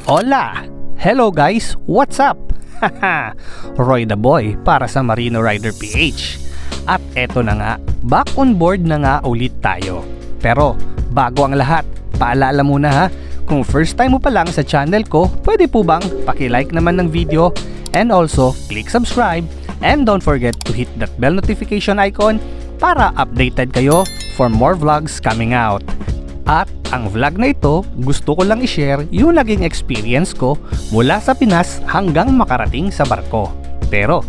Hola! Hello guys! What's up? Haha! Roy the Boy para sa Marino Rider PH. At eto na nga, back on board na nga ulit tayo. Pero bago ang lahat, paalala muna ha, kung first time mo pa lang sa channel ko, pwede po bang paki-like naman ng video and also click subscribe and don't forget to hit that bell notification icon para updated kayo for more vlogs coming out. At ang vlog na ito, gusto ko lang i-share yung naging experience ko mula sa Pinas hanggang makarating sa barko. Pero,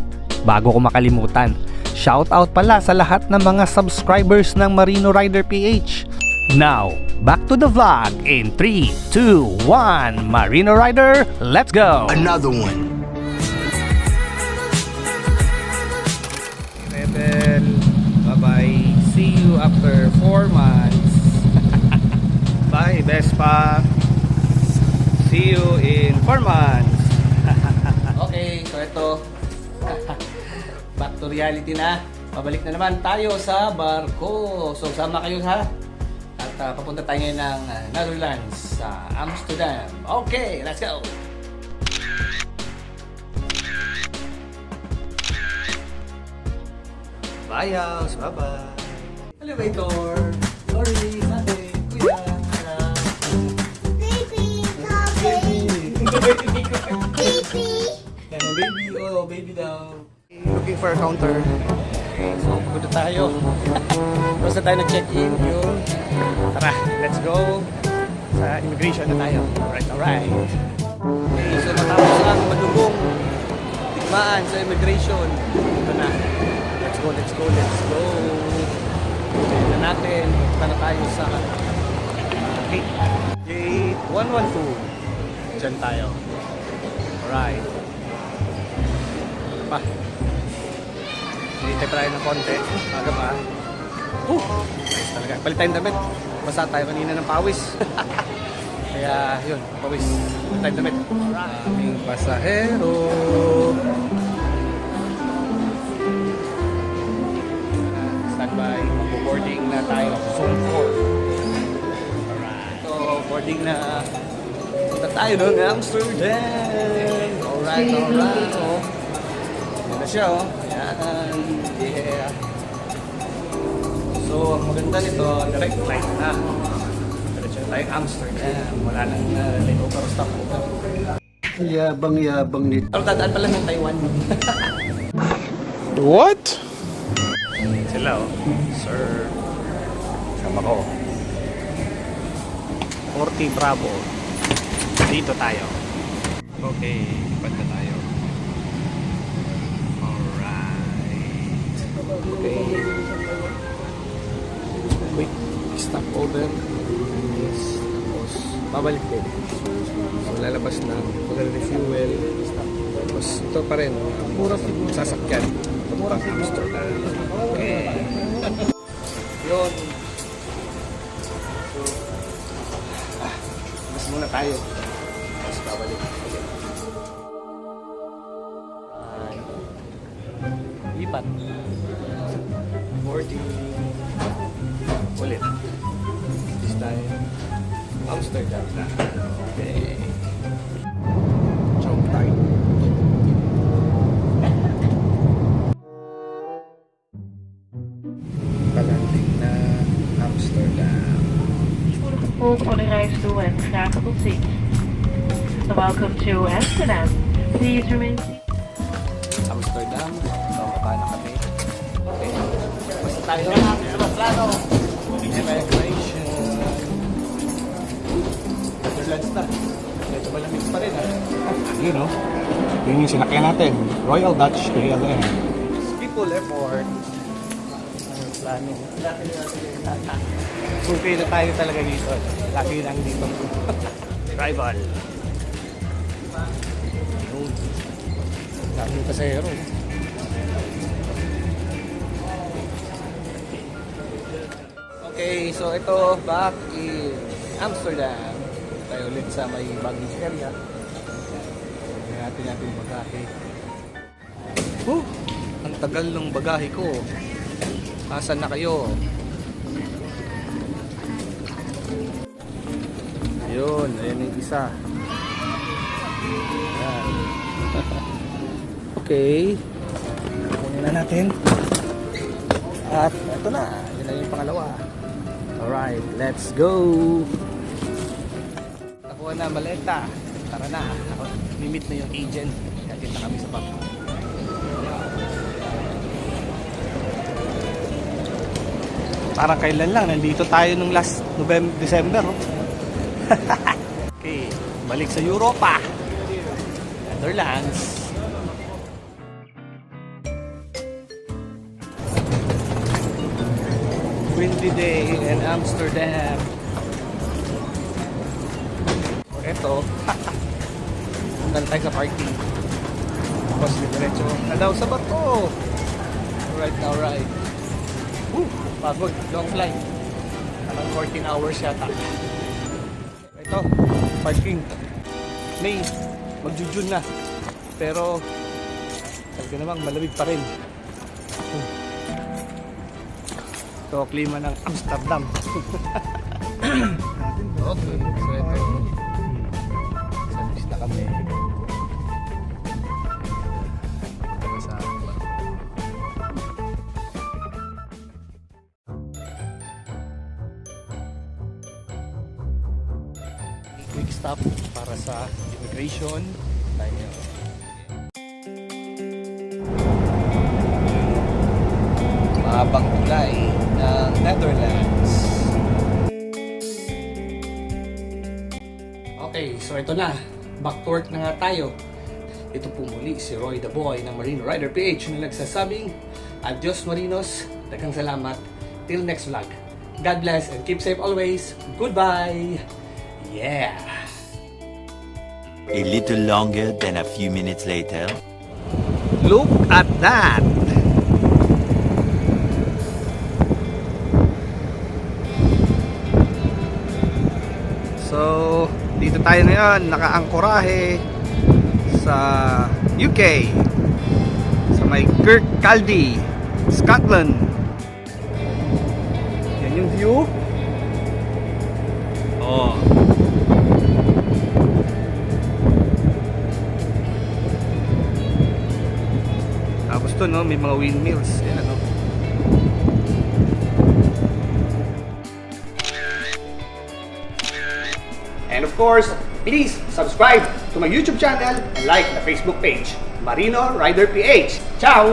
bago ko makalimutan, shoutout pala sa lahat ng mga subscribers ng Marino Rider PH. Now, back to the vlog in 3, 2, 1, Marino Rider, let's go! Another one. Rebel, bye-bye. See you after 4 months. Bye, Vespa. See you in 4 months. Okay, so ito. Back to reality na. Pabalik na naman tayo sa barko. So, sama kayo ha. At papunta tayo ngayon ng Netherlands, sa Amsterdam. Okay, let's go! Bye, house. Bye-bye. Elevator. Sorry, sorry. Kuya. Baby, baby daw. Looking for a counter. Okay, so pupunta tayo. Basta tayo nag-check-in. Yun. Tara, let's go. Sa immigration na tayo. Alright. Okay, so matapos ang madugong digmaan sa immigration. Ito na. Let's go. Check na natin. Punta na tayo sa gate 112. Diyan tayo. Alright. Pa. Hintay pa tayo ng konti. Maga pa. Nice talaga. Palit tayong damit. Basa tayo kanina ng pawis. Kaya yun, pawis. Palit tayong damit. Aming pasahero. Standby. Mag-boarding na tayo. Zone 4. Alright. So, boarding na. Punta tayo ng Amsterdam. Alright. Oh. Yan na siya, oh. Yan. Yeah. So, ang maganda nito, direct flight na. Diretso na tayo Amsterdam. Wala nang layover o stopover. Yabang nito. Pero dadaan pala ng Taiwan. What? Sila, oh. Sir. Sama ko. 40 Bravo. Dito tayo. Okay, ipad na tayo. Alright. Okay. Wait, stop over. Yes. Tapos, babalik din. So, lalabas na. Mag-refuel. Tapos, ito pa rin. Murang sasakyan. Murang Amsterdam. Okay. Yun. So, mas muna tayo. Tapos babalik. Lipat. 40. Ulit. This time, Amsterdam na. Okay. Jump time. Palanding na Amsterdam. Volg voor de reis toe en graag tot ziens. Welcome to Amsterdam. Please remain seated. Amsterdam. So, baba na kami. Okay. Basta tayo. Immigration. Netherlands na. Medyo malamig pa rin, ha? Yun, no? Yun yung sinakyan natin. Royal Dutch KLM. Schiphol Airport. Ano plano? Suki na tayo talaga dito. Lagi lang dito. Rival. Daming pasahero. Okay, so ito back in Amsterdam. Tayo ulit sa may baggage area. Tingnan natin yung bagahe. Ang tagal ng bagahe ko. Asan na kayo? Ayun, ayan yung isa. Ayan. Okay. Kunin na natin. At ito na. Yun na yung pangalawa. Alright, let's go. Nakuha na maleta. Tara na. Limit na yung agent. Agent na kami sa bangko. Parang kailan lang. Nandito tayo nung last December. Oh. Okay. Balik sa Europa. Netherlands. Windy day in Amsterdam. Eto. Punta tayo sa parking. Tapos diretso na daw sa bato. Alright. Woo! Pagod. Long flight. Parang 14 hours yata. Ito. Parking. May magjujun na. Pero talaga namang malamig pa rin. Ito, klima ng Amsterdam. Okay, so ito. Service na kami. Ito sa quick stop para sa immigration. Tayo. Mahabang tulay ng Netherlands. Okay, so ito na. Back to work na nga tayo. Ito po muli si Roy the Boy ng Marino Rider PH na nagsasabing Adios Marinos, daghang salamat. Till next vlog. God bless and keep safe always. Goodbye! Yeah! A little longer than a few minutes later. Look at that! So, dito tayo ngayon, nakaangkorahe sa UK, sa may Kirkcaldy, Scotland. Yan yung view. Oh. Tapos to, no, may mga windmills. Yan, ano. And of course, please subscribe to my YouTube channel and like the Facebook page, Marino Rider PH. Ciao!